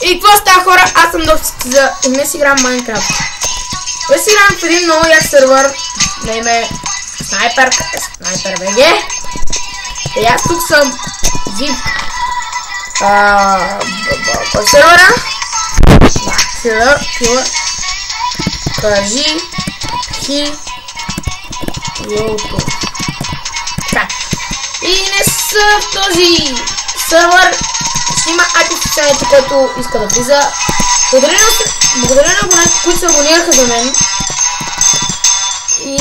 И какво става, хора? Аз съм доста за... И днес играм Майнкрафт. Днес играм в един много як сервер на име Снайпер БГ. И аз тук съм Зив. Кой сервера? Кажи Хилото. Така. И днес в този сервер ще има IP-официалите, който иска да влиза. Благодаря на абонатите, които се абонираха за мен. И...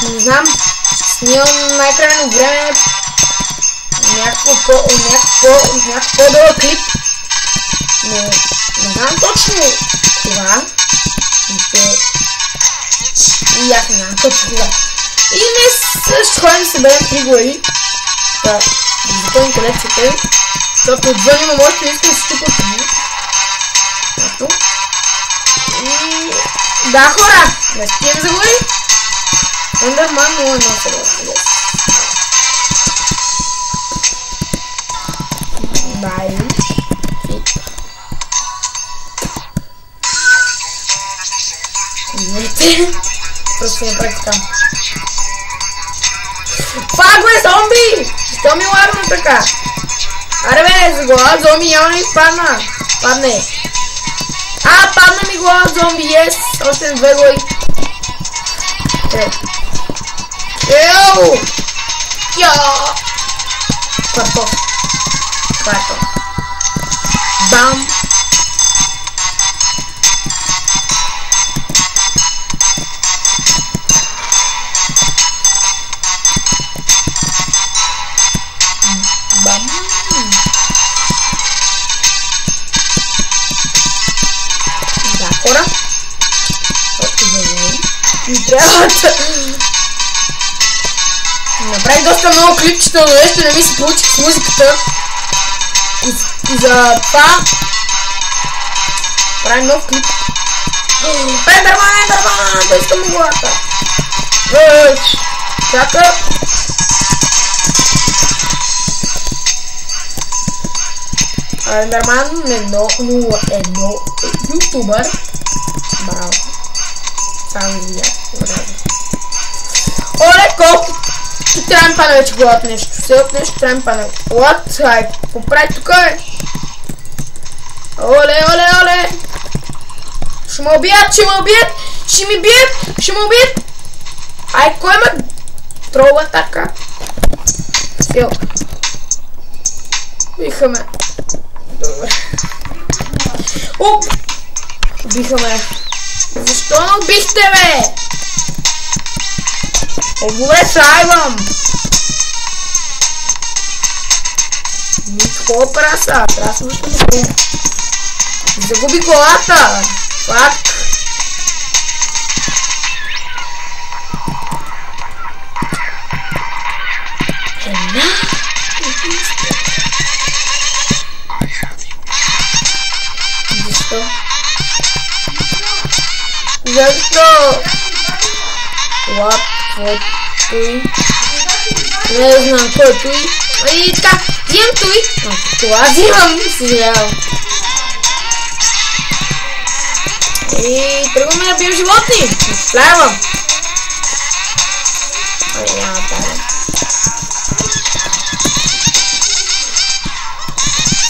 не знам, снимам най-крайно време някакво по-дълъг клип. Но не знам точно кога. И аз не знам точно кога. И днес ще ходим да съберем 3 глави. Да запълним колекцията. Защото отвън има още искам да се чупа от мен. Ето. И... да, хора! Не спием за глави. Ендерман 01 сервер. Дай. Извинете. Просто не правих така. Пак бе, зомби! Защо ми лагна така? Аре бе, за глава зомби няма ли падна? Падне. Падна ми глава зомби, ес! Още 2 глави. Йоу! Йоу! Квартов. Бам! Бам! Да, хора. Още заводи. Ми трябва да... направих доста много клипчета, но нещо не ми се получи с музиката. И за това... правим нов клип. Ендерман! Да искам главата. Чака. Ендерман 101 ютубър. Браво. Само видя. Оле, колко ти трябва ми пана вече главата нещо. Все от нещо трябва ми пана. What? Ай, какво прави тук е? Оле! Ще ме убият! Ще ме убият! Ай, кой ме тролва така? Йо. Биха ме. Добре. Уп! Биха ме. Защо ме убихте, бе? Добре, сайвам! Какво праса? Трябва да слушам да загуби колата! Фак! Защо? What? Той? Не знам кой е той. И така, взимам той. Това взимам. Съжалявам. И тръгваме да бием животни. Изплявам. Ой, няма тая.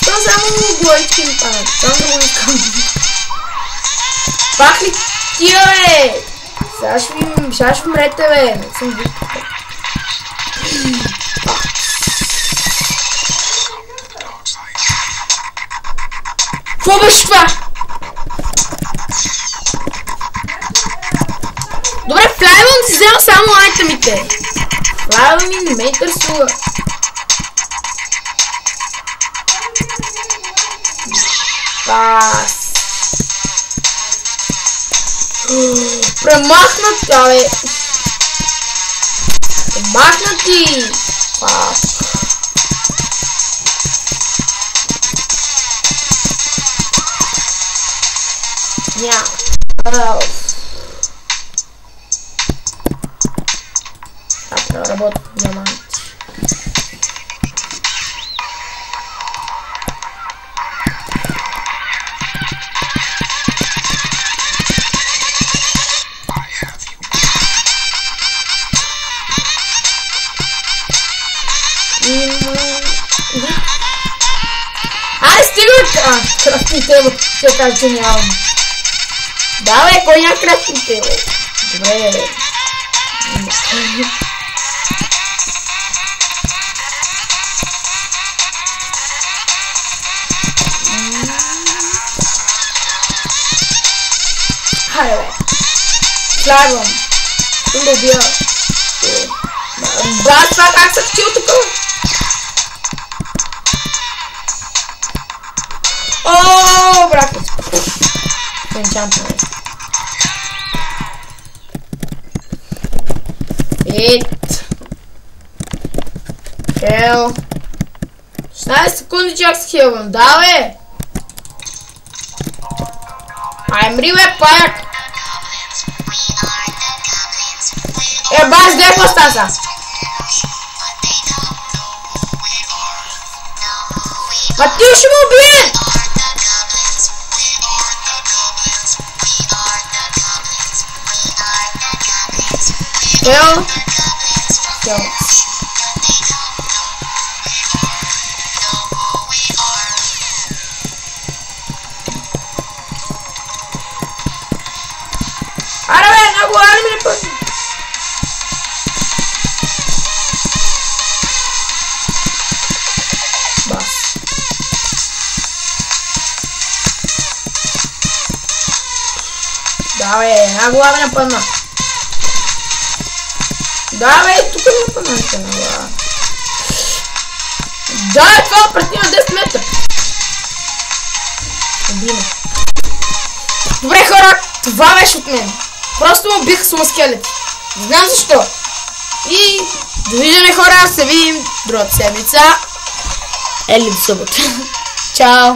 То само главички ми падат. Там да го искам. Пак ли тия, бе? Сега ще умрете, бе. Не съм бил. Какво беше това? Добре, флайвън си взема само айтемите. Флайвън ми не ме интересува. Пас. Премахнат, бе. Премахнати. Пас. Няма. Трябва да работя по диаманти. Кръстни тело. Те кажа, че нямам. Давай, кой няма кръстни тело? Добре. Хайде, бе. Слайвам. Съм да убия. Брат, това как се вчил тук? Ооо, брат. Енчантваме. Ит. Хел. 16 секунди чак се хелвам. Да, бе. Ай, мри, бе, паяк. Баш, дай какво стаса? А ти ще му убие! Хел. Хел. Аре, бе, много арми не пъти. Бас. Да, бе, една глава ми напъдна. Да, бе, тук ми напъдна една глава. Да, е това пред на 10 метра. Убиме. Добре, хора, това беше от мен. Просто му бих с мускелет. Не знам защо. И довиждане, хора, се видим другата седмица. Или в събота. Чао!